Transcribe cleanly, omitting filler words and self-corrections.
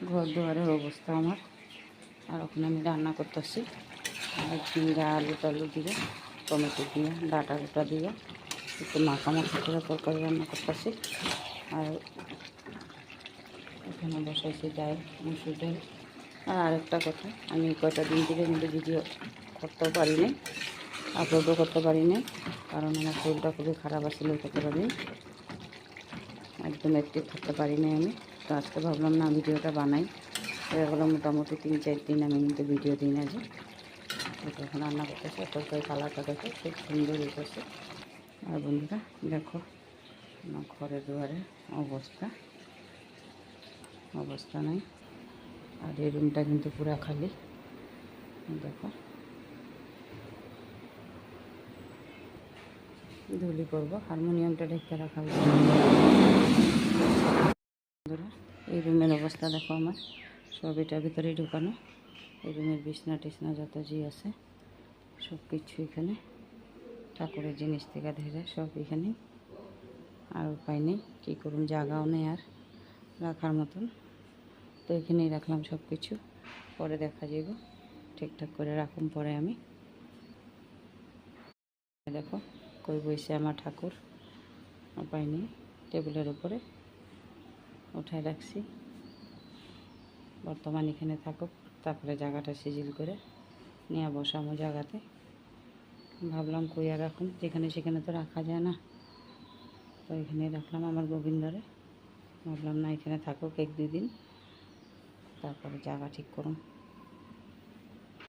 ঘর দুয়ারের অবস্থা আমার। আর ওখানে আমি রান্না করতেছি, আর জিরা আলু টালু দিয়ে, টমেটো দিয়ে, ডাটা গোটা দিয়ে একটু মাখামাখি করে তরকারি রান্না করতেছি। আর এখানে বসাইছি ডাল, মুসুর ডাল। আর আরেকটা কথা, আমি কয়টা দিন থেকে কিন্তু ভিডিও করতেও পারি নাই, আপলোডও করতে পারি নাই, কারণ আমার শরীরটা খুবই খারাপ আসলে কতটা দিন একদম অ্যাক্টিভ থাকতে পারি নাই আমি। তো আজকে ভাবলাম না ভিডিওটা বানাই। এগুলো মোটামুটি 3-4 দিন আমি কিন্তু ভিডিও দিই না। যে এখন রান্না করতেছে, তরকারি কালারটা দেখো খুব সুন্দর হইতেছে। আর বন্ধুরা দেখো আমার ঘরে দুয়ারে অবস্থা নাই। আর এই রুমটা কিন্তু পুরো খালি। দেখো ধুলি করবো, হারমোনিয়ামটা ঢেকে রাখা হয়েছে। বন্ধুরা এই রুমের অবস্থা দেখো আমার, সব এটার ভিতরেই ঢুকানো। এই রুমের বিছনা টিছনা যত যে আছে সব কিছু এখানে, ঠাকুরের জিনিস থেকে ধরে সব এখানে। আর উপায় নেই, কী করুন, জায়গাও নেই আর রাখার মতন। তো এখানেই রাখলাম সব কিছু, পরে দেখা যাবে ঠিকঠাক করে রাখুন পরে আমি। দেখো কই বইছে আমার ঠাকুর, উপায় নেই, টেবিলের উপরে উঠায় রাখছি। বর্তমান এখানে থাকুক, তারপরে জায়গাটা সিজিল করে নিয়ে বসামো জায়গাতে। ভাবলাম কই আর রাখুন, যেখানে সেখানে তো রাখা যায় না। তো এখানে রাখলাম আমার গোবিন্দরে। ভাবলাম না এখানে থাকুক 1-2 দিন, তারপরে জায়গা ঠিক করুন।